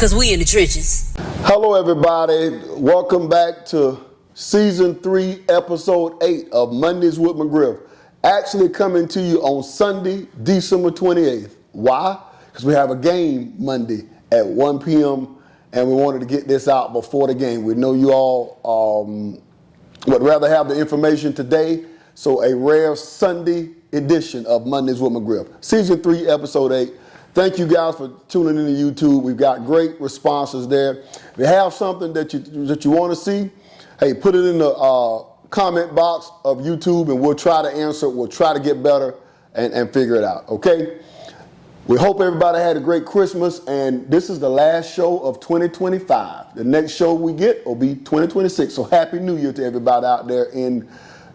because we in the trenches. Hello, everybody. Welcome back to Season 3, Episode 8 of Mondays with McGriff. Actually coming to you on Sunday, December 28th. Why? Because we have a game Monday at 1 p.m. and we wanted to get this out before the game. We know you all would rather have the information today, so a rare Sunday edition of Mondays with McGriff. Season 3, Episode 8. Thank you guys for tuning in to YouTube. We've got great responses there. If you have something that you want to see, hey, put it in the comment box of YouTube and we'll try to answer it. We'll try to get better and figure it out, okay? We hope everybody had a great Christmas, and this is the last show of 2025. The next show we get will be 2026, so Happy New Year to everybody out there in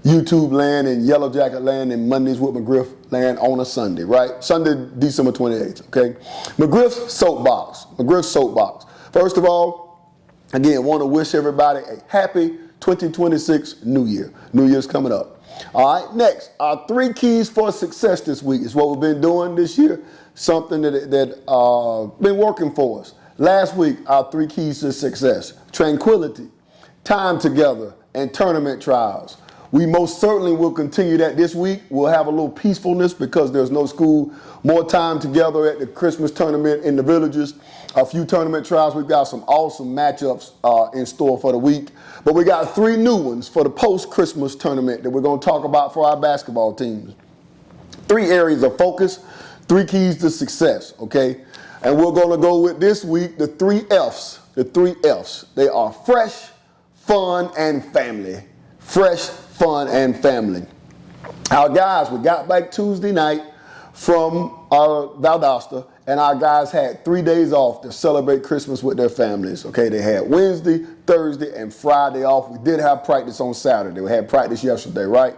YouTube land and Yellow Jacket land and Mondays with McGriff land on a Sunday, right? Sunday, December 28th, okay? McGriff's Soapbox. McGriff's Soapbox. First of all, again, want to wish everybody a happy 2026 New Year. New Year's coming up. All right, next, our 3 keys for success this week is what we've been doing this year, something that been working for us. Last week, our 3 keys to success: tranquility, time together, and tournament trials. We most certainly will continue that this week. We'll have a little peacefulness because there's no school. More time together at the Christmas tournament in the villages. A few tournament trials. We've got some awesome matchups in store for the week. But we got 3 new ones for the post-Christmas tournament that we're going to talk about for our basketball teams. 3 areas of focus, 3 keys to success, okay? And we're going to go with this week the 3 F's. The 3 F's. They are fresh, fun, and family. Fresh, fun, and family. Our guys, we got back Tuesday night from our Valdosta, and our guys had 3 days off to celebrate Christmas with their families. Okay, they had Wednesday, Thursday, and Friday off. We did have practice on Saturday. We had practice yesterday, right?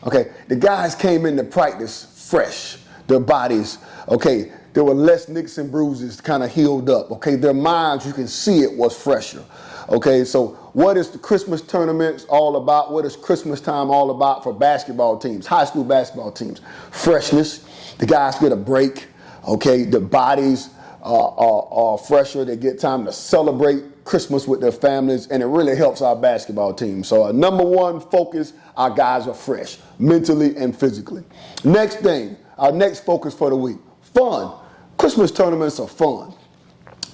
Okay, the guys came into practice fresh. Their bodies, okay, there were less nicks and bruises, kind of healed up. Okay, their minds, you can see it, was fresher. Okay, so what is the Christmas tournament all about? What is Christmas time all about for basketball teams, high school basketball teams? Freshness. The guys get a break. Okay, the bodies are fresher. They get time to celebrate Christmas with their families, and it really helps our basketball team. So our number 1 focus, our guys are fresh, mentally and physically. Next thing, our next focus for the week, fun. Christmas tournaments are fun.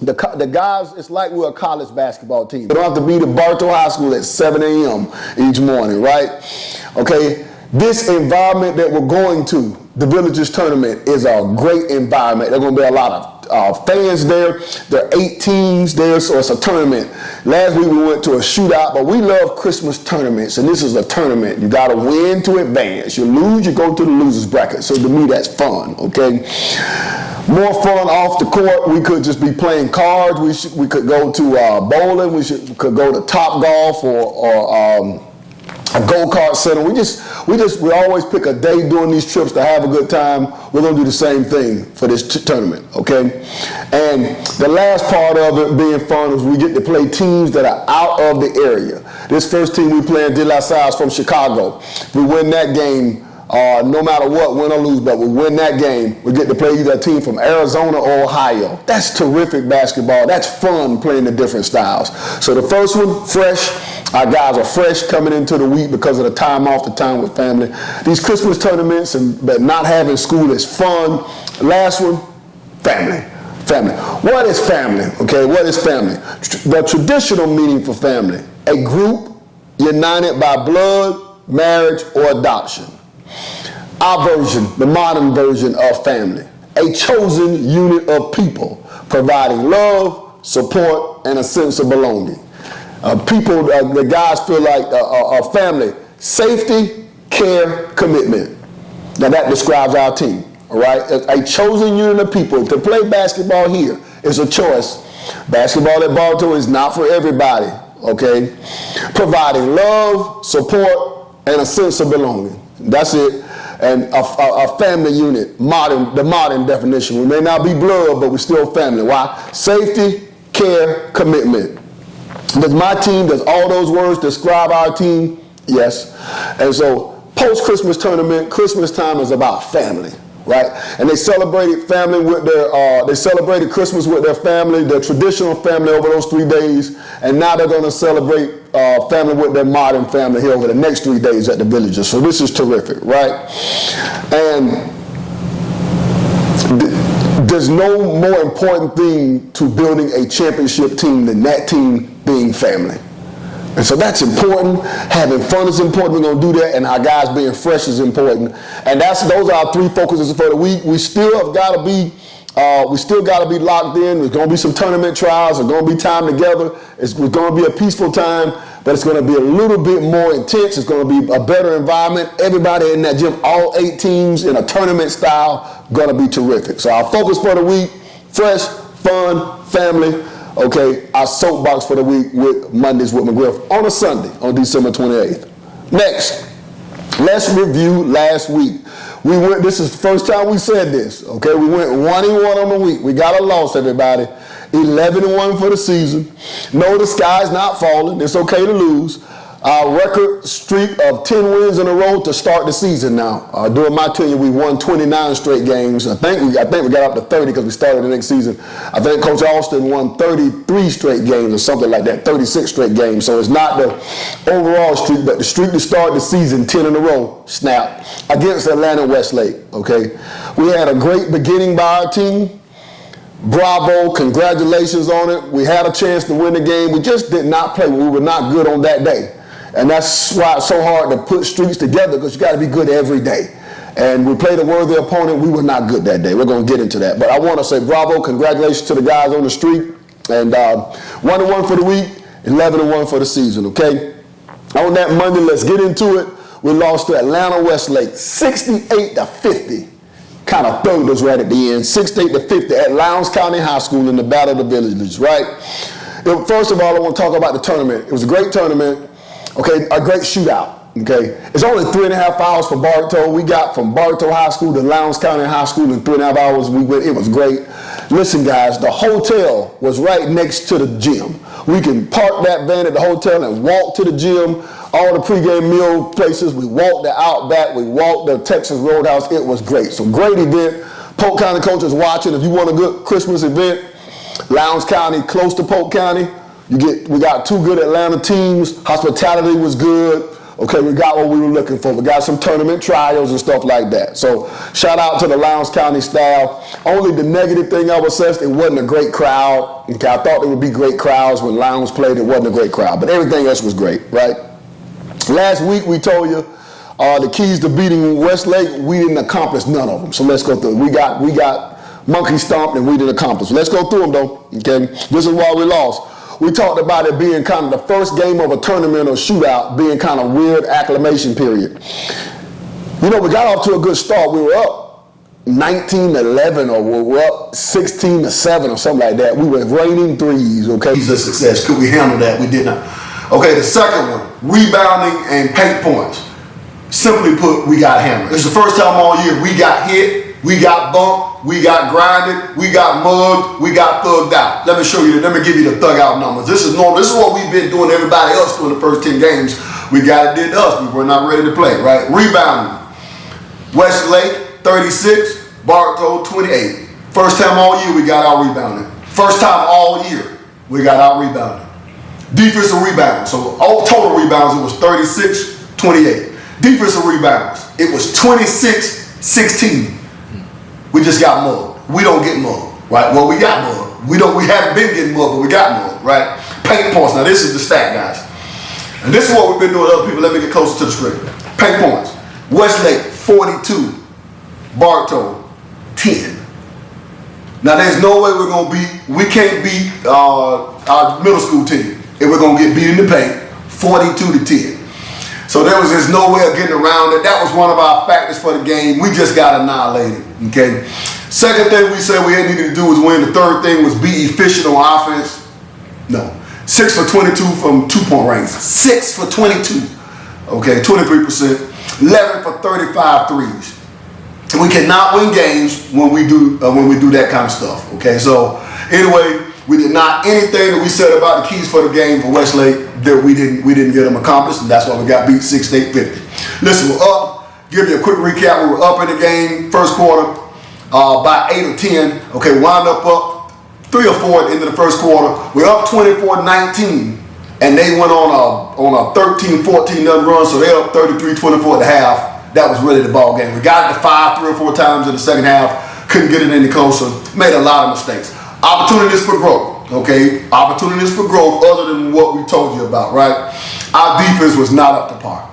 The guys, it's like we're a college basketball team. We don't have to be to Bartow High School at 7 a.m. each morning, right? Okay, this environment that we're going to, the Villages Tournament, is a great environment. There's going to be a lot of fans there. There are 8 teams there, so it's a tournament. Last week we went to a shootout, but we love Christmas tournaments, and this is a tournament. You got to win to advance. You lose, you go to the losers bracket. So to me, that's fun, okay? More fun off the court. We could just be playing cards. We could go to bowling. We could go to Top Golf or a go-kart center. We always pick a day during these trips to have a good time. We're going to do the same thing for this tournament, okay? And the last part of it being fun is we get to play teams that are out of the area. This first team we play in De La Salle is from Chicago. If we win that game, no matter what, win or lose, but we win that game, we get to play either a team from Arizona or Ohio. That's terrific basketball. That's fun playing the different styles. So the first one, fresh. Our guys are fresh coming into the week because of the time off, the time with family. These Christmas tournaments but not having school is fun. Last one, family. Family. What is family? Okay, what is family? The traditional meaning for family, a group united by blood, marriage, or adoption. Our version, the modern version of family, a chosen unit of people providing love, support, and a sense of belonging. The guys feel like a family, safety, care, commitment. Now that describes our team, all right? A chosen unit of people. To play basketball here is a choice. Basketball at Bartow is not for everybody, okay? Providing love, support, and a sense of belonging. That's it. And a family unit, the modern definition. We may not be blood, but we're still family. Why? Safety, care, commitment. Does my team, does all those words describe our team? Yes. And so post-Christmas tournament, Christmas time is about family. right? And they celebrated family with they celebrated Christmas with their family, their traditional family over those 3 days, and now they're going to celebrate family with their modern family here over the next 3 days at the Villages. So this is terrific, right? And there's no more important thing to building a championship team than that team being family. And so that's important. Having fun is important. We're going to do that. And our guys being fresh is important. And those are our 3 focuses for the week. We still have got to be locked in. There's going to be some tournament trials. There's going to be time together. It's going to be a peaceful time, but it's going to be a little bit more intense. It's going to be a better environment. Everybody in that gym, all 8 teams in a tournament style, going to be terrific. So our focus for the week, fresh, fun, family. Okay, our soapbox for the week with Mondays with McGriff on a Sunday on December 28th. Next, let's review last week. This is the first time we said this, okay? We went 1-1 on the week. We got a loss, everybody. 11-1 for the season. No, the sky's not falling. It's okay to lose. Our record streak of 10 wins in a row to start the season now. During my tenure, we won 29 straight games. I think we got up to 30 because we started the next season. I think Coach Austin won 33 straight games or something like that, 36 straight games. So it's not the overall streak, but the streak to start the season, 10 in a row, snap, against Atlanta Westlake, okay? We had a great beginning by our team. Bravo, congratulations on it. We had a chance to win the game. We just did not play. We were not good on that day. And that's why it's so hard to put streaks together, because you got to be good every day. And we played a worthy opponent. We were not good that day. We're going to get into that. But I want to say bravo, congratulations to the guys on the street. And 1-1 for the week, 11-1 for the season, okay? On that Monday, let's get into it. We lost to Atlanta Westlake, 68-50. Kind of thugged us right at the end, 68-50 at Lowndes County High School in the Battle of the Villages, right? First of all, I want to talk about the tournament. It was a great tournament. Okay, a great shootout, okay? It's only 3.5 hours for Bartow. We got from Bartow High School to Lowndes County High School in 3.5 hours. We went, it was great. Listen, guys, the hotel was right next to the gym. We can park that van at the hotel and walk to the gym. All the pregame meal places, we walked the Outback, we walked the Texas Roadhouse. It was great. So great event. Polk County coaches watching. If you want a good Christmas event, Lowndes County, close to Polk County. We got 2 good Atlanta teams. Hospitality was good. Okay, we got what we were looking for. We got some tournament trials and stuff like that. So shout out to the Lowndes County staff. Only the negative thing I would say is it wasn't a great crowd. Okay, I thought there would be great crowds when Lowndes played. It wasn't a great crowd, but everything else was great, right? Last week we told you the keys to beating Westlake. We didn't accomplish none of them. So let's go through. We got monkey stomped and we didn't accomplish. Let's go through them though. Okay, this is why we lost. We talked about it being kind of the first game of a tournament or shootout, being kind of weird acclimation period. You know, we got off to a good start. We were up 19-11 or we were up 16-7 or something like that. We were raining threes, okay? It's a success. Could we handle that? We did not. Okay, the second one, rebounding and paint points. Simply put, we got hammered. It's the first time all year we got hit, we got bumped, we got grinded, we got mugged, we got thugged out. Let me show you, let me give you the thug out numbers. This is normal. This is what we've been doing to everybody else doing the first 10 games. We got it did to us. We were not ready to play, right? Rebounding. Westlake, 36, Bartow, 28. First time all year we got out rebounding. First time all year we got out rebounding. Defensive rebounds. So all total rebounds, it was 36-28. Defensive rebounds, it was 26-16. We just got mugged. We don't get mugged, right? Well, we got mugged. We haven't been getting mugged, but we got mugged, right? Paint points. Now this is the stat, guys. And this is what we've been doing with other people. Let me get closer to the screen. Paint points. Westlake, 42. Bartow, 10. Now there's no way we can't beat our middle school team if we're gonna get beat in the paint, 42-10. So there's no way of getting around it. That was one of our factors for the game. We just got annihilated, okay? Second thing we said we needed to do was win. The third thing was be efficient on offense. No, 6 for 22 from 2-point range. 6 for 22, okay, 23%. 11 for 35 threes. We cannot win games when we do that kind of stuff, okay? So anyway, we did not anything that we said about the keys for the game for Westlake that we didn't get them accomplished, and that's why we got beat 68-50. Listen, we're up give you a quick recap. We were up in the game, first quarter, by 8 or 10. Okay, wound up 3 or 4 at the end of the first quarter. We're up 24-19. And they went on a 13-14 run, so they're up 33-24 at the half. That was really the ball game. We got it to 5 3 or 4 times in the second half. Couldn't get it any closer. Made a lot of mistakes. Opportunities for growth, okay? Opportunities for growth other than what we told you about, right? Our defense was not up to par.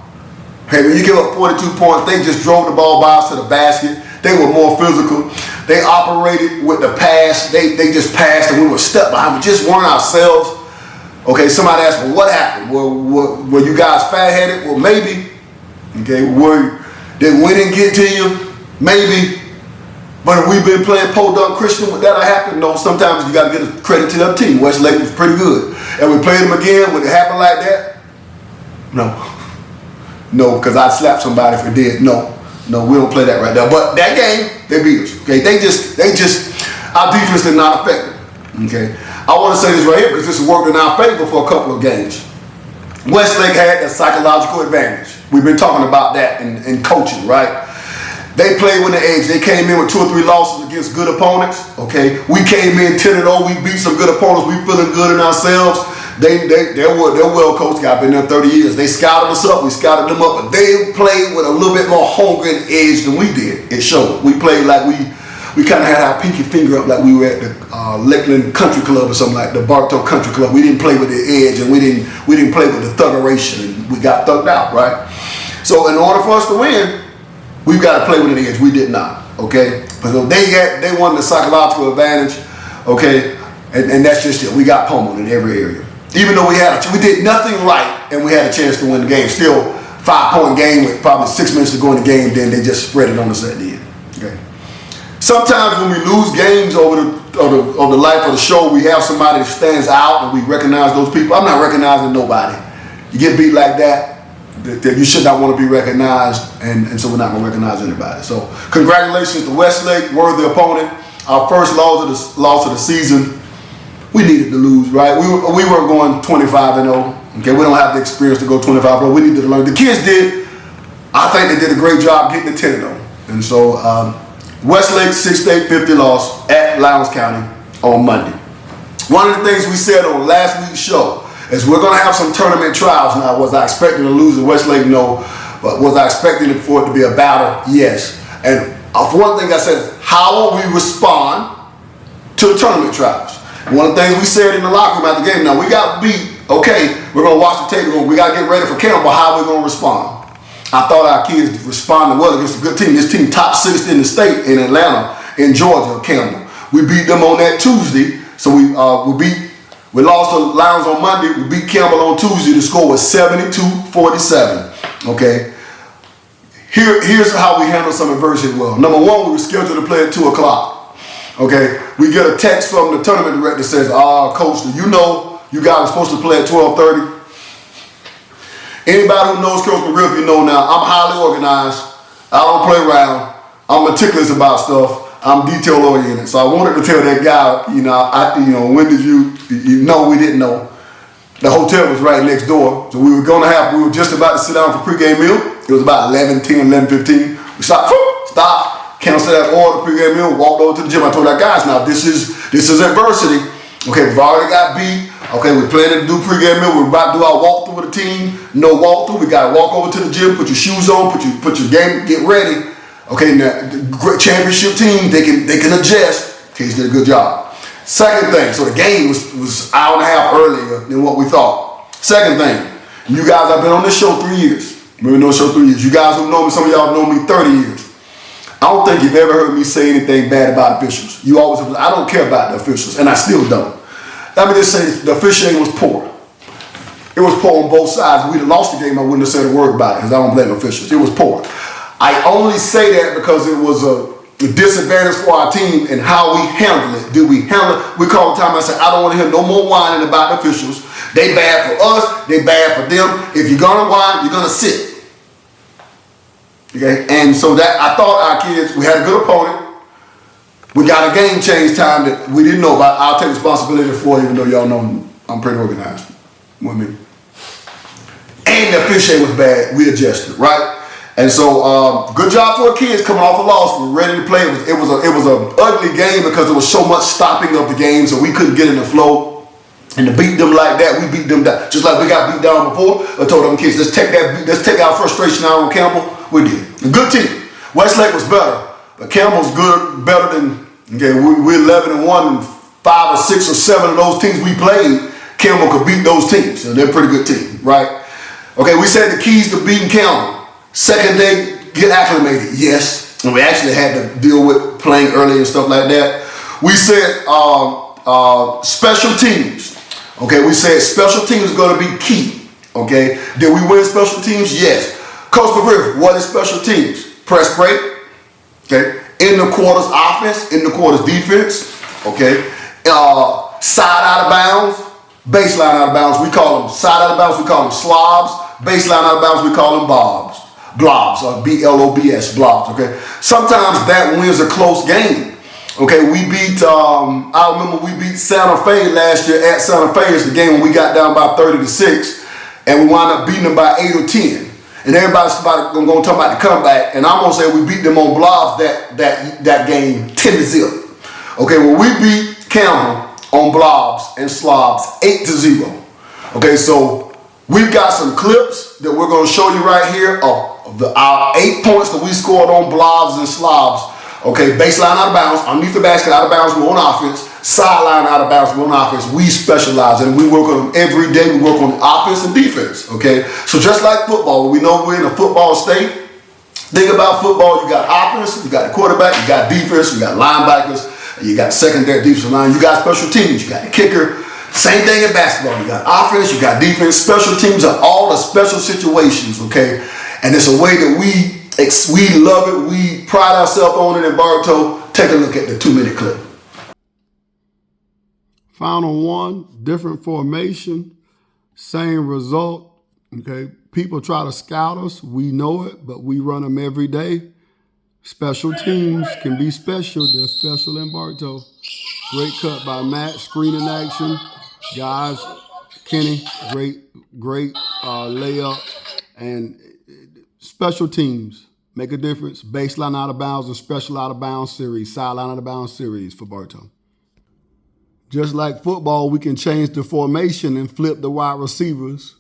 Okay, when you give up 42 points, they just drove the ball by us to the basket. They were more physical. They operated with the pass. They just passed and we were stuck behind. We just weren't ourselves. Okay, somebody asked, well, what happened? Were you guys fat-headed? Well, maybe. Okay, did we didn't get to you? Maybe. But have we been playing Podunk Christian? Would that have happened? No, sometimes you got to give credit to the team. Westlake was pretty good. And we played them again. Would it happen like that? No. No, because I'd slap somebody if it did. No, we don't play that right now. But that game, they beat us. Okay, they just, our defense did not affect it. Okay, I want to say this right here because this has worked in our favor for a couple of games. Westlake had a psychological advantage. We've been talking about that in coaching, right? They played with the edge. They came in with 2 or 3 losses against good opponents. Okay, we came in 10-0. We beat some good opponents. We feeling good in ourselves. They're well coached. Guy been there 30 years. They scouted us up. We scouted them up, but they played with a little bit more hunger and edge than we did. It showed. We played like we kind of had our pinky finger up like we were at the Lakeland Country Club or something like the Bartow Country Club. We didn't play with the edge and we didn't play with the thuggeration and we got thugged out, right? So in order for us to win, we've got to play with an edge. We did not, okay? But they won the psychological advantage, okay? And that's just it. We got pummeled in every area. Even though we did nothing right and we had a chance to win the game. Still 5-point game with probably 6 minutes to go in the game. Then they just spread it on us at the end, okay? Sometimes when we lose games over the life of the show, we have somebody that stands out and we recognize those people. I'm not recognizing nobody. You get beat like that you should not want to be recognized, and so we're not going to recognize anybody. So congratulations to Westlake, worthy opponent. Our first loss of the season. We needed to lose, right? We weren't going 25-0. Okay, we don't have the experience to go 25-0. We needed to learn. The kids did. I think they did a great job getting to 10-0. And so Westlake 6-8-50 loss at Lowndes County on Monday. One of the things we said on last week's show is we're going to have some tournament trials now. Was I expecting to lose at Westlake? No. But was I expecting for it to be a battle? Yes. And for one thing I said, how will we respond to the tournament trials? One of the things we said in the locker room after the game, now we got beat. Okay, we're going to watch the tape. We got to get ready for Campbell. How are we going to respond? I thought our kids responded well against a good team. This team top 60 in the state in Atlanta, in Georgia, Campbell. We beat them on that Tuesday. So we lost to Lowndes on Monday. We beat Campbell on Tuesday. The score was 72-47. Okay. Here's how we handle some adversity well. Number one, we were scheduled to play at 2 o'clock. Okay. We get a text from the tournament director that says, Coach, do you know you guys are supposed to play at 12:30? Anybody who knows Coach McGriff, you know now, I'm highly organized. I don't play around. I'm meticulous about stuff. I'm detail oriented. So I wanted to tell that guy, when did you know we didn't know? The hotel was right next door. So we were just about to sit down for pregame meal. It was about 11:10, 11:15. We stopped, canceled that order, pregame meal, walked over to the gym. I told our guys, now this is adversity. Okay, we've already got beat. Okay, we're planning to do pregame meal. We're about to do our walkthrough with the team. No walkthrough. We got to walk over to the gym, put your shoes on, put your game, get ready. Okay, now the great championship team, they can adjust. Case did a good job. Second thing, so the game was hour and a half earlier than what we thought. Second thing, you guys, I've been on this show 3 years. We've been on this show 3 years. You guys who know me, some of y'all know me 30 years. I don't think you've ever heard me say anything bad about officials. You always, I don't care about the officials, and I still don't. Let me just say the officiating was poor. It was poor on both sides. If we'd have lost the game, I wouldn't have said a word about it because I don't blame officials. It was poor. I only say that because it was a disadvantage for our team and how we handle it. Did we handle it? We called the time and I said, I don't want to hear no more whining about the officials. They bad for us. They bad for them. If you're going to whine, you're going to sit. Okay? And so that I thought our kids, we had a good opponent. We got a game change time that we didn't know about. I'll take responsibility for it, even though y'all know I'm pretty organized with me. And the officiating was bad. We adjusted, right? And so, good job for our kids coming off a loss. We're ready to play. It was an ugly game because there was so much stopping of the game, so we couldn't get in the flow. And to beat them like that, we beat them down. Just like we got beat down before, I told them kids, let's take our frustration out on Campbell. We did. A good team. Westlake was better, but Campbell's better than, okay, we're 11-1, and 5 or 6 or 7 of those teams we played, Campbell could beat those teams. So they're a pretty good team, right? Okay, we said the keys to beating Campbell. Second day, get acclimated. Yes. And we actually had to deal with playing early and stuff like that. We said special teams. Okay, we said special teams is going to be key. Okay, did we win special teams? Yes. Coach McGriff, what is special teams? Press break. Okay, in the quarters offense, in the quarters defense. Okay, side out of bounds, baseline out of bounds. We call them side out of bounds. We call them slobs. Baseline out of bounds. We call them blobs, or BLOBS, blobs. Okay, sometimes that wins a close game. Okay, we beat, I remember we beat Santa Fe last year at Santa Fe. It's the game when we got down by 30-6, and we wound up beating them by 8 or 10. And everybody's going to talk about the comeback, and I'm going to say we beat them on blobs that game 10-0. Okay, well, we beat Campbell on blobs and slobs 8-0. Okay, so we've got some clips that we're going to show you right here of our 8 points that we scored on blobs and slobs. Okay, baseline out of bounds, underneath the basket, out of bounds, we're on offense. Sideline out of bounds, we're on offense. We specialize and we work on them every day. We work on offense and defense, okay? So just like football, we know we're in a football state. Think about football, you got offense, you got the quarterback, you got defense, you got linebackers, you got secondary defensive line, you got special teams, you got the kicker. Same thing in basketball, you got offense, you got defense. Special teams are all the special situations, okay? And it's a way that we love it. We pride ourselves on it in Bartow. Take a look at the 2-minute clip. Final one, different formation, same result. Okay, people try to scout us. We know it, but we run them every day. Special teams can be special. They're special in Bartow. Great cut by Matt. Screening action, guys. Kenny, great layup, and special teams make a difference. Baseline out of bounds and special out of bounds series, sideline out of bounds series for Bartow. Just like football, we can change the formation and flip the wide receivers.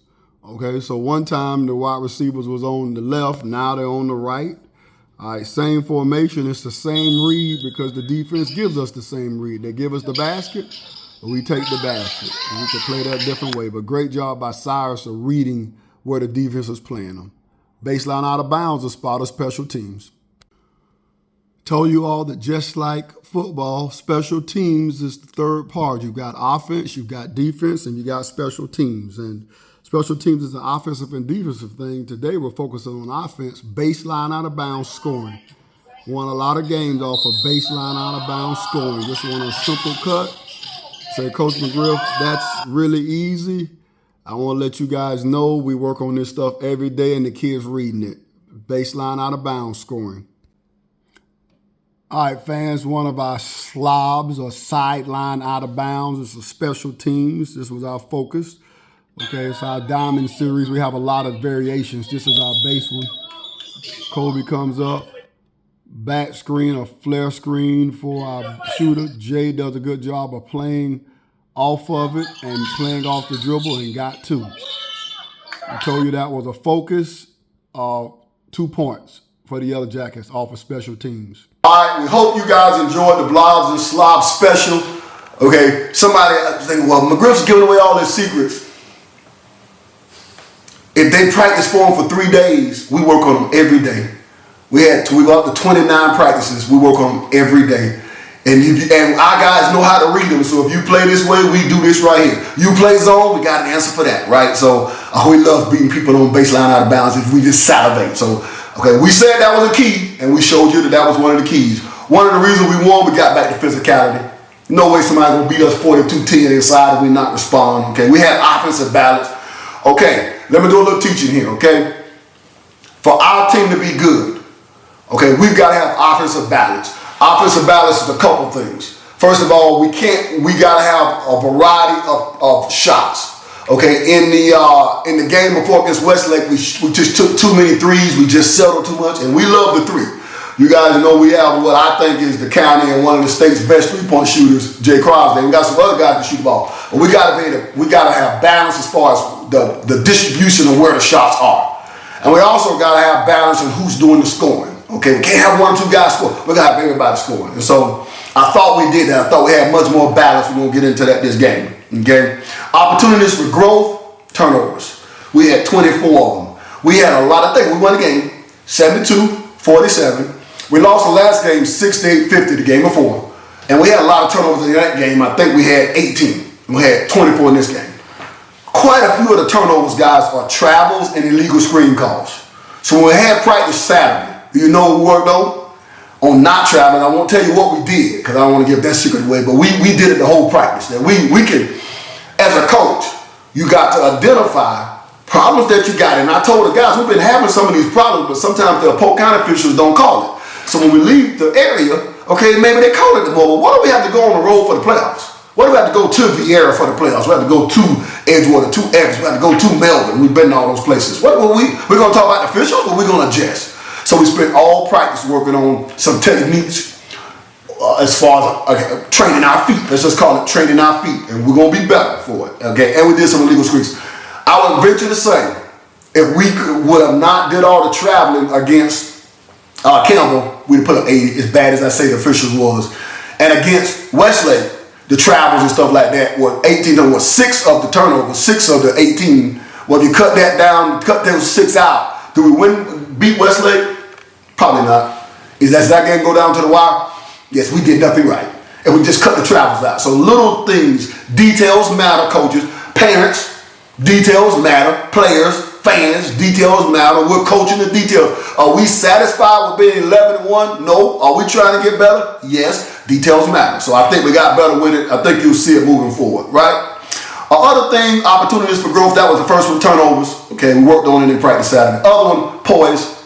Okay, so one time the wide receivers was on the left, now they're on the right. All right, same formation, it's the same read because the defense gives us the same read. They give us the basket, we take the basket. And we can play that a different way, but great job by Cyrus of reading where the defense is playing them. Baseline out of bounds, a spot of special teams. Told you all that just like football, special teams is the third part. You've got offense, you've got defense, and you got special teams. And special teams is an offensive and defensive thing. Today we're focusing on offense, baseline out of bounds scoring. Won a lot of games off of baseline out of bounds scoring. This one a simple cut. Say, Coach McGriff, that's really easy. I want to let you guys know we work on this stuff every day and the kids reading it. Baseline out of bounds scoring. All right, fans, one of our slobs or sideline out of bounds is the special teams. This was our focus. Okay, it's our diamond series. We have a lot of variations. This is our base one. Kobe comes up. Back screen or flare screen for our shooter. Jay does a good job of playing off of it and playing off the dribble and got 2. I told you that was a focus. 2 points for the Yellow Jackets off of special teams. All right, we hope you guys enjoyed the blobs and slobs special. Okay, somebody thinking, well, McGriff's giving away all his secrets. If they practice for them for 3 days, we work on them every day. We go up to 29 practices. We work on them every day. And our guys know how to read them. So if you play this way, we do this right here. You play zone, we got an answer for that, right? So we love beating people on baseline out of bounds if we just salivate. So, okay, we said that was a key, and we showed you that was one of the keys. One of the reasons we won, we got back to physicality. No way somebody's going to beat us 42-10 inside if we not respond, okay? We have offensive balance. Okay, let me do a little teaching here, okay? For our team to be good, okay, we've got to have offensive balance. Offensive balance is a couple things. First of all, we got to have a variety of shots. Okay, in the game before against Westlake, we just took too many threes. We just settled too much, and we love the three. You guys know we have what I think is the county and one of the state's best three-point shooters, Jay Crosby. We got some other guys that shoot the ball, but we gotta have balance as far as the distribution of where the shots are, and we also gotta have balance in who's doing the scoring. Okay, we can't have one or two guys score. We gotta have everybody scoring, and so I thought we did that. I thought we had much more balance. We're gonna get into that this game. Okay, opportunities for growth, turnovers. We had 24 of them. We had a lot of things. We won the game 72-47. We lost the last game 68-50 the game before. And we had a lot of turnovers in that game. I think we had 18. We had 24 in this game. Quite a few of the turnovers, guys, are travels and illegal screen calls. So when we had practice Saturday, you know what we worked on not traveling. I won't tell you what we did because I don't want to give that secret away, but we did it the whole practice. That we can, as a coach, you got to identify problems that you got. And I told the guys, we've been having some of these problems, but sometimes the Polk County officials don't call it. So when we leave the area, okay, maybe they call it the bowl. But what do we have to go on the road for the playoffs? What do we have to go to Vieira for the playoffs? We have to go to Edgewater, to Evans. We have to go to Melbourne. We've been to all those places. We're going to talk about the officials, or we're going to adjust. So we spent all practice working on some techniques as far as training our feet. Let's just call it training our feet, and we're going to be better for it. Okay, and we did some illegal screens. I would venture to say, if we would have not did all the traveling against Campbell, we'd have put up 80, as bad as I say the officials was. And against Westlake, the travels and stuff like that were 18, there was 6 of the turnovers, 6 of the 18. Well, if you cut that down, cut those 6 out, do we beat Westlake? Probably not. Does that game go down to the wire? Yes, we did nothing right. And we just cut the travels out. So little things, details matter, coaches, parents, details matter, players, fans, details matter. We're coaching the details. Are we satisfied with being 11-1? No. Are we trying to get better? Yes. Details matter. So I think we got better with it. I think you'll see it moving forward, right? Other thing, opportunities for growth. That was the first one, turnovers. Okay, we worked on it in practice Saturday. Other one, poise.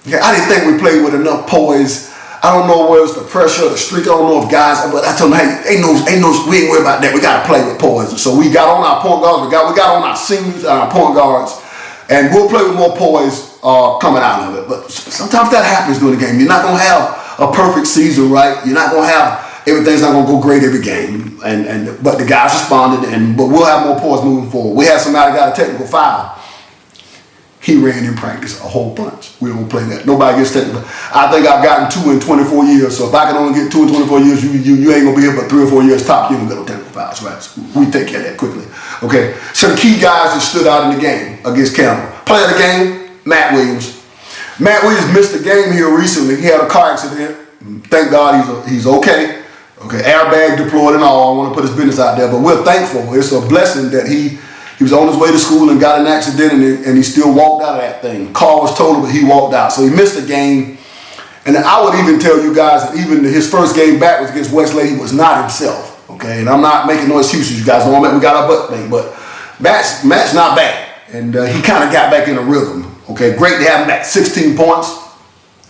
Okay, I didn't think we played with enough poise. I don't know where it's the pressure, the streak. I don't know if guys, but I told them, hey, we ain't worried about that. We got to play with poise. So we got on our point guards. We got on our seniors and our point guards. And we'll play with more poise coming out of it. But sometimes that happens during the game. You're not going to have a perfect season, right? You're not going to have, everything's not going to go great every game. But the guys responded, but we'll have more poise moving forward. We had somebody got a technical foul. He ran in practice a whole bunch. We don't play that. Nobody gets technical. I think I've gotten 2 in 24 years. So if I can only get 2 in 24 years, you ain't going to be here but 3 or 4 years top. You don't get no technical fouls, right? So we take care of that quickly. Okay. Some key guys that stood out in the game against Campbell. Player of the game, Matt Williams. Matt Williams missed the game here recently. He had a car accident. Thank God he's okay. Okay, airbag deployed and all. I want to put his business out there, but we're thankful. It's a blessing that he was on his way to school and got an accident, and he still walked out of that thing. Car was totaled, but he walked out. So he missed the game. And I would even tell you guys that even his first game back was against Westlake. He was not himself. Okay, and I'm not making no excuses. You guys don't want we got our butt thing, but Matt's not bad. And he kind of got back in a rhythm. Okay, great to have him back. 16 points,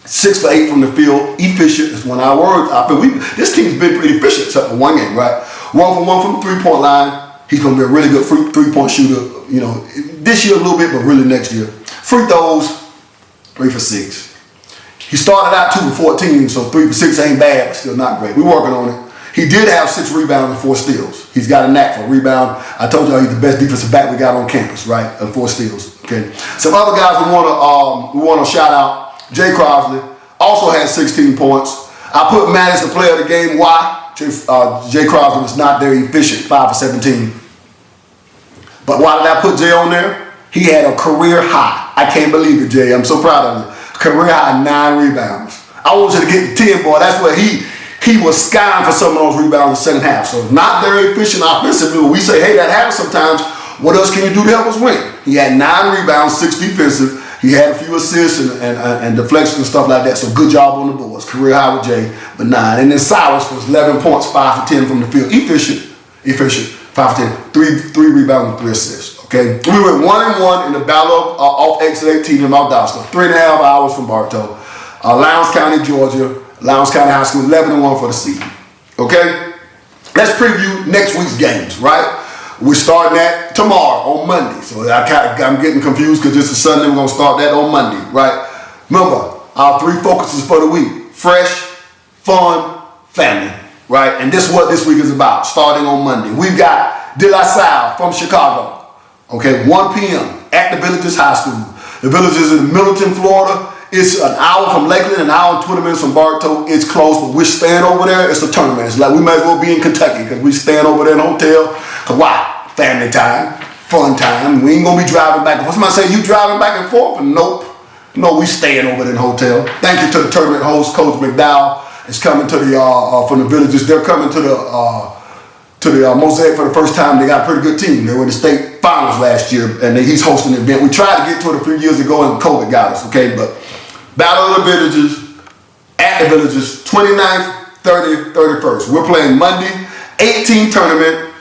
6 for 8 from the field. Efficient is one of our words. This team's been pretty efficient except for one game, right? 1 for 1 from the 3-point line. He's going to be a really good 3-point shooter, you know, this year a little bit, but really next year. Free throws, 3 for 6. He started out 2 for 14, so 3 for 6 ain't bad, but still not great. We're working on it. He did have 6 rebounds and 4 steals. He's got a knack for a rebound. I told y'all he's the best defensive back we got on campus, right? And 4 steals. Okay. Some other guys we want to shout out. Jay Crosby also had 16 points. I put Matt as the player of the game. Why? Jay Crosby was not very efficient, 5 for 17. But why did I put Jay on there? He had a career high. I can't believe it, Jay. I'm so proud of you. Career high 9 rebounds. I want you to get the 10, boy. That's where he was skying for some of those rebounds in the second half. So not very efficient offensively. We say, hey, that happens sometimes. What else can you do to help us win? He had 9 rebounds, 6 defensive. He had a few assists and deflections and stuff like that. So good job on the boards. Career high with Jay, but 9. And then Cyrus was 11 points, 5 for 10 from the field. Efficient. 5 for 10. 3 rebounds and 3 assists. Okay. We went 1-1 in the battle off exit 18 in Maldonado. 3.5 hours from Bartow. Lowndes County, Georgia. Lowndes County High School, 11-1 for the season. Okay? Let's preview next week's games, right? We're starting that tomorrow on Monday. So I'm getting confused because this is Sunday. We're gonna start that on Monday, right? Remember, our 3 focuses for the week: fresh, fun, family, right? And this is what this week is about. Starting on Monday, we've got De La Salle from Chicago. Okay, 1 p.m. at the Villages High School. The Villages in Middleton, Florida. It's an hour from Lakeland, an hour and 20 minutes from Bartow. It's close, but we're staying over there. It's a tournament. It's like we might as well be in Kentucky because we staying over there in a hotel. Why? Family time, fun time. We ain't gonna be driving back and forth. Somebody say, you driving back and forth? Nope. No, we staying over there in the hotel. Thank you to the tournament host, Coach McDowell. Is coming to the from the Villages. They're coming to the Mosaic for the first time. They got a pretty good team. They were in the state finals last year, and he's hosting the event. We tried to get to it a few years ago, and COVID got us. Okay, but Battle of the Villages at the Villages, 29th, 30th, 31st. We're playing Monday, 18 tournament,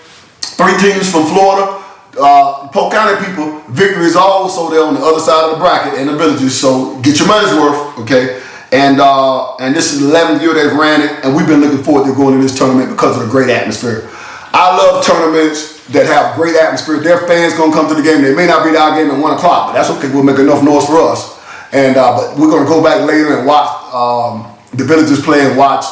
3 teams from Florida. Polk County people, victory is also there on the other side of the bracket in the Villages. So get your money's worth, okay? And this is the 11th year they've ran it, and we've been looking forward to going to this tournament because of the great atmosphere. I love tournaments that have great atmosphere. Their fans gonna come to the game. They may not be to our game at 1 o'clock, but that's okay. We'll make enough noise for us. And but we're gonna go back later and watch the Villagers play and watch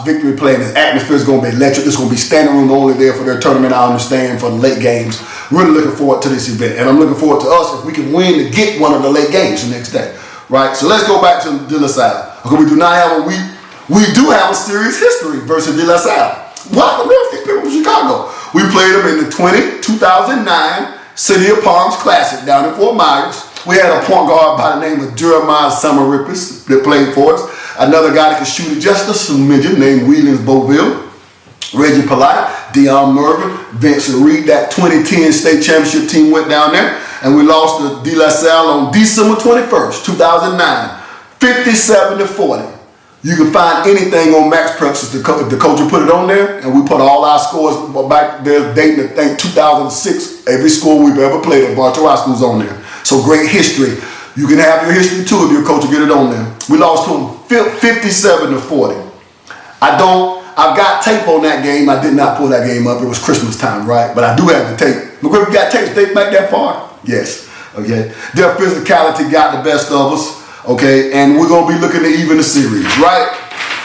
Victory play. And the atmosphere is gonna be electric. It's gonna be standing room only there for their tournament. I understand, for the late games. Really looking forward to this event, and I'm looking forward to us if we can win to get one of the late games the next day. Right, so let's go back to De La Salle. Okay, we do not have we do have a serious history versus De La Salle. What? We have these people from Chicago. We played them in the 2009 City of Palms Classic down in Fort Myers. We had a point guard by the name of Jeremiah Summerrippis that played for us. Another guy that could shoot it just a smidgen named Williams Boville. Reggie Polite, Deion Mervin, Vincent Reed. That 2010 state championship team went down there. And we lost to De La Salle on December 21st, 2009, 57-40. You can find anything on Max Prep since the coach will put it on there, and we put all our scores back there dating to 2006. Every score we've ever played at Bartow High School's on there. So great history. You can have your history too if your coach will get it on there. We lost to them 57-40. I've got tape on that game. I did not pull that game up. It was Christmas time, right? But I do have the tape. McGriff, you got tapes date back that far? Yes. Okay. Their physicality got the best of us. Okay. And we're gonna be looking to even the series, right?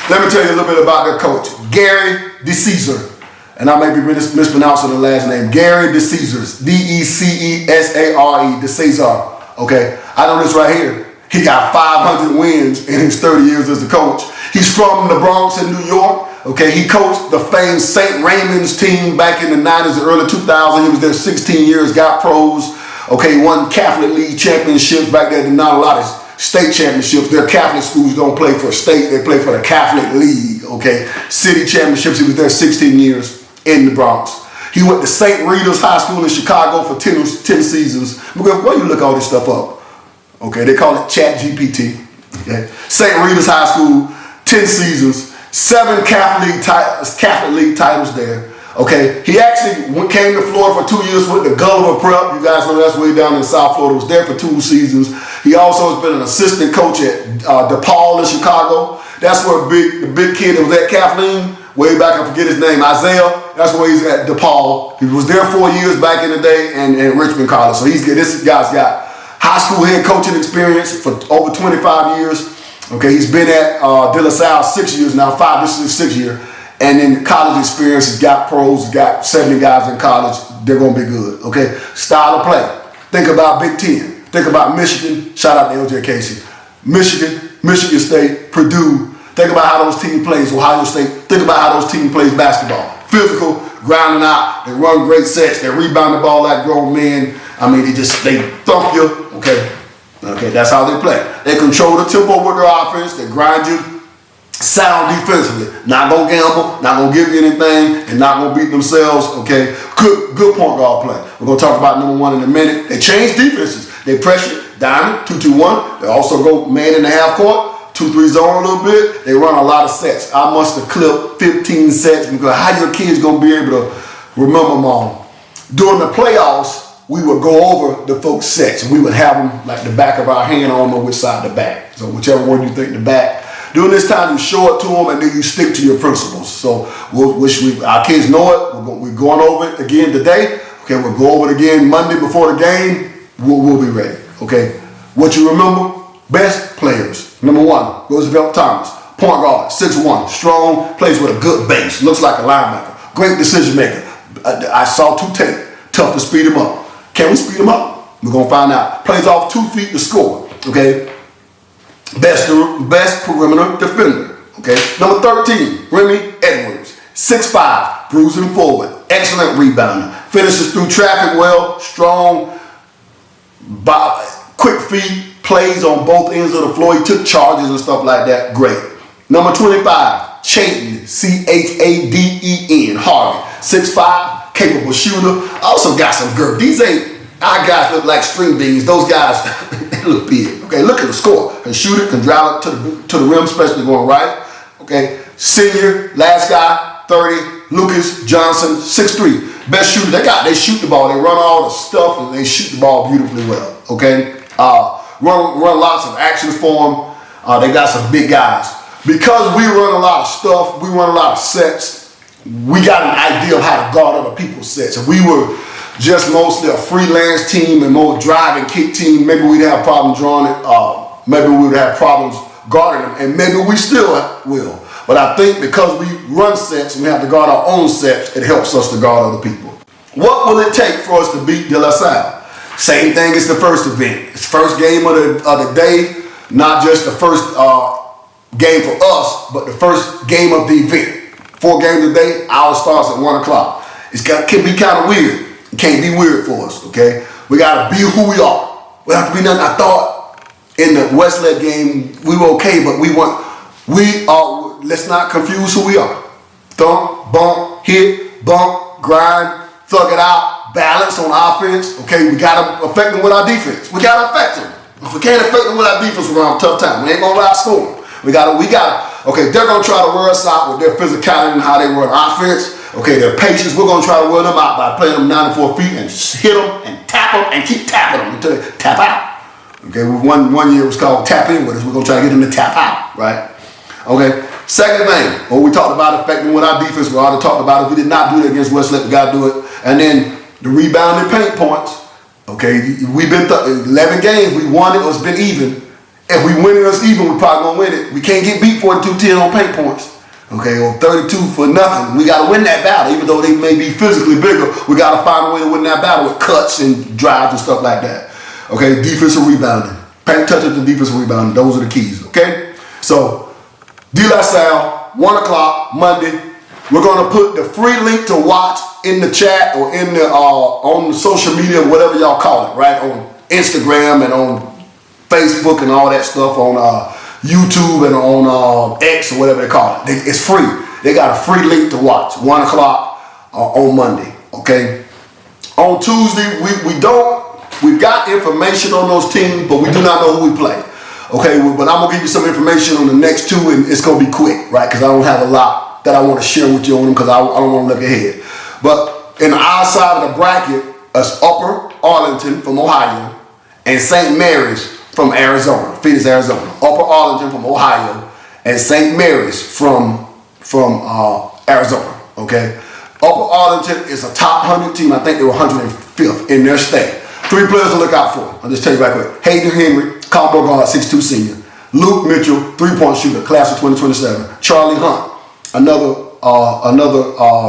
Let me tell you a little bit about their coach, Gary DeCesar. And I may be mispronouncing the last name. Gary DeCesar. D-E-C-E-S-A-R-E. DeCesar. Okay. I know this right here. He got 500 wins in his 30 years as a coach. He's from the Bronx in New York. Okay, he coached the famed St. Raymond's team back in the 90s and early 2000s. He was there 16 years, got pros. Okay, won Catholic League championships back there. Not a lot of state championships. Their Catholic schools don't play for state. They play for the Catholic League. Okay, city championships. He was there 16 years in the Bronx. He went to St. Rita's High School in Chicago for 10 seasons. Why you look all this stuff up? Okay, they call it Chat GPT. Okay, St. Rita's High School, 10 seasons. 7 Catholic League titles there. Okay, he actually came to Florida for 2 years with the Gulliver Prep. You guys know that's way down in South Florida. Was there for 2 seasons. He also has been an assistant coach at DePaul in Chicago. That's where the big kid that was at Kathleen, way back, I forget his name, Isaiah. That's where he's at DePaul. He was there 4 years back in the day and Richmond College. So this guy's got high school head coaching experience for over 25 years. Okay, he's been at De La Salle 6 years now, this is his 6th year. And in college experience, he's got pros, he's got 70 guys in college. They're going to be good, okay? Style of play. Think about Big Ten. Think about Michigan. Shout out to LJ Casey. Michigan State, Purdue. Think about how those teams plays. Ohio State. Think about how those teams plays basketball. Physical, grounding out. They run great sets. They rebound the ball like grown men. I mean, they thump you, okay? Okay, that's how they play. They control the tempo with their offense. They grind you sound defensively. Not gonna gamble, not gonna give you anything, and not gonna beat themselves. Okay, good point guard play. We're gonna talk about number 1 in a minute. They change defenses. They pressure diamond 2-2-1. They also go man in the half court, 2-3 zone a little bit. They run a lot of sets. I must have clipped 15 sets because how your kids gonna be able to remember them all? During the playoffs, we would go over the folks' sets, and we would have them like the back of our hand. I don't know which side the back. So whichever one you think the back. During this time, you show it to them, and then you stick to your principles. So, our kids know it. We're going over it again today. Okay, we'll go over it again Monday before the game. We'll be ready. Okay, what you remember? Best players. Number 1, Roosevelt Thomas, point guard, 6'1", strong, plays with a good base, looks like a linebacker, great decision maker. I saw 2 tape, tough to speed him up. Can we speed him up? We're gonna find out. Plays off 2 feet to score. Okay, best perimeter defender. Okay, number 13, Remy Edwards, 6'5", bruising forward, excellent rebounder, finishes through traffic well, strong, quick feet, plays on both ends of the floor. He took charges and stuff like that. Great. Number 25, Chayton, Chaden, Harvey, 6'5", capable shooter. Also got some girth. These our guys look like string beans. Those guys they look big. Okay, look at the score. Can shoot it, can drive it to the rim, especially going right. Okay, senior, last guy, 30, Lucas Johnson, 6'3", best shooter. They shoot the ball. They run all the stuff and they shoot the ball beautifully well. Okay, run lots of actions for them. They got some big guys. Because we run a lot of stuff, we run a lot of sets, we got an idea of how to guard other people's sets. If we were just mostly a freelance team and more drive and kick team, maybe we'd have problems drawing it, maybe we would have problems guarding them, and maybe we still will. But I think because we run sets and we have to guard our own sets, it helps us to guard other people. What will it take for us to beat De La Salle? Same thing as the first event. It's first game of the day, not just the first game for us, but the first game of the event. 4 games a day, ours starts at 1 o'clock. It can be kind of weird. It can't be weird for us, okay? We gotta be who we are. We have to be nothing. I thought in the Westlet game, we were okay, but let's not confuse who we are. Thump, bump, hit, bump, grind, thug it out, balance on offense, okay? We gotta affect them with our defense. We gotta affect them. If we can't affect them with our defense, we're gonna have a tough time. We ain't gonna outscore them. We gotta, okay, they're gonna try to wear us out with their physicality and how they run offense. Okay, their patience, we're gonna try to wear them out by playing them 94 feet and hit them and tap them and keep tapping them until they tap out. Okay, one year it was called tap in with us. We're gonna try to get them to tap out, right? Okay, second thing, we talked about affecting with our defense. We already talked about it. If we did not do it against Westlake, we gotta do it. And then the rebounding paint points. Okay, we've been 11 games, we won it, or it's been even. If we win it or it's even, we're probably gonna win it. We can't get beat 42-10 on paint points. Okay, or 32 for nothing. We gotta win that battle, even though they may be physically bigger. We gotta find a way to win that battle with cuts and drives and stuff like that. Okay, defensive rebounding, paint touches and defensive rebounding. Those are the keys. Okay, so De La Salle, 1 o'clock Monday. We're gonna put the free link to watch in the chat or in the on the social media, whatever y'all call it, right? On Instagram and on Facebook and all that stuff, on YouTube and on X or whatever they call it. It's free. They got a free link to watch. 1 o'clock on Monday. Okay. On Tuesday, we've got information on those teams, but we do not know who we play. Okay, but I'm gonna give you some information on the next 2, and it's gonna be quick, right? Because I don't have a lot that I want to share with you on them because I don't want to look ahead. But in our side of the bracket, it's Upper Arlington from Ohio and St. Mary's from Arizona, Phoenix, Arizona. Upper Arlington from Ohio and St. Mary's from Arizona, okay? Upper Arlington is a top 100 team. I think they were 105th in their state. 3 players to look out for. I'll just tell you right quick. Hayden Henry, combo guard, 6'2" senior. Luke Mitchell, 3-point shooter, class of 2027. Charlie Hunt, another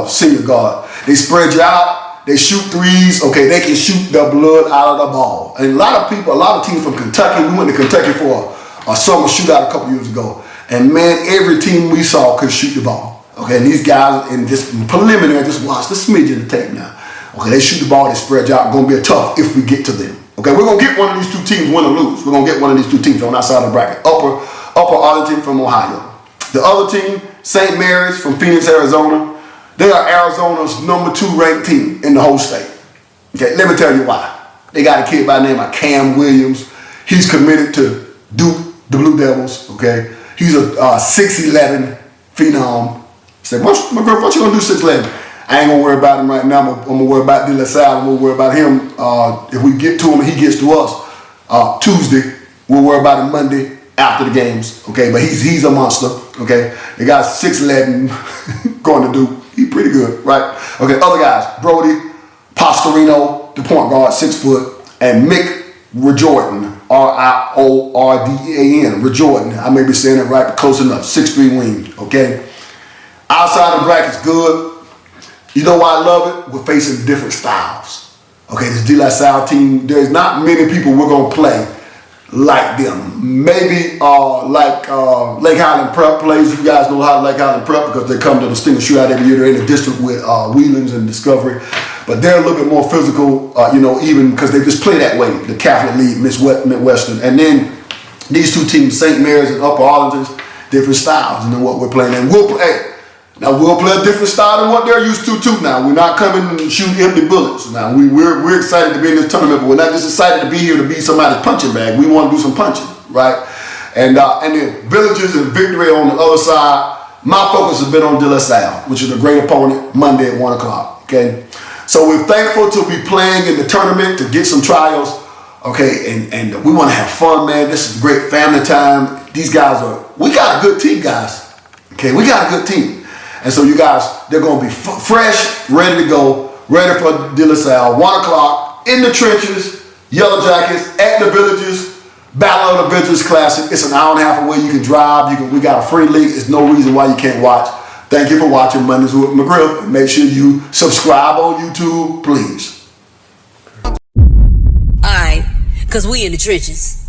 senior guard. They spread you out. They shoot threes. Okay, they can shoot the blood out of the ball. And a lot of teams from Kentucky. We went to Kentucky for a summer shootout a couple years ago. And man, every team we saw could shoot the ball. Okay, and these guys in this preliminary, just watch the smidge of the tape now. Okay, they shoot the ball, they spread you out. Gonna be a tough if we get to them. Okay, we're gonna get one of these 2 teams, win or lose. We're gonna get one of these 2 teams on our side of the bracket. Upper Arlington from Ohio. The other team, St. Mary's from Phoenix, Arizona. They are Arizona's number 2 ranked team in the whole state. Okay, let me tell you why. They got a kid by the name of Cam Williams. He's committed to Duke, the Blue Devils. Okay, he's a 6'11" phenom. I said, McGriff, what you gonna do 6'11"? I ain't gonna worry about him right now. I'm gonna worry about De La Salle. I'm gonna worry about him. If we get to him and he gets to us Tuesday, we'll worry about him Monday after the games, okay? But he's a monster, okay? They got 6'11", going to do. He's pretty good, right? Okay, other guys, Brody Pastorino, the point guard, 6 foot, and Mick Rajordan, Riordan, Rajordan. I may be saying it right, but close enough. 6'3" wing, okay? Outside the bracket's good. You know why I love it? We're facing different styles. Okay, this De La Salle team, there's not many people we're gonna play like them. Maybe like Lake Highland Prep plays. You guys know how Lake Highland Prep because they come to the distinguished shootout every year. They're in the district with Wheelings and Discovery. But they're a little bit more physical, even because they just play that way. The Catholic League, Midwestern. And then these two teams, St. Mary's and Upper Arlington, different styles, what we're playing. And we'll play a different style than what they're used to too now. We're not coming and shooting empty bullets. Now we're excited to be in this tournament, but we're not just excited to be here to be somebody's punching bag. We want to do some punching, right? And then Villages and Victory on the other side. My focus has been on De La Salle, which is a great opponent, Monday at 1 o'clock, okay? So we're thankful to be playing in the tournament to get some trials, okay? And we want to have fun, man. This is great family time. These guys we got a good team, guys, okay? We got a good team. And so you guys, they're going to be fresh, ready to go, ready for De La Salle, 1 o'clock, in the trenches, Yellow Jackets, at the Villages, Battle of the Villages Classic. It's an hour and a half away. You can drive. We got a free league. There's no reason why you can't watch. Thank you for watching Mondays with McGriff. And make sure you subscribe on YouTube, please. All right, because we in the trenches.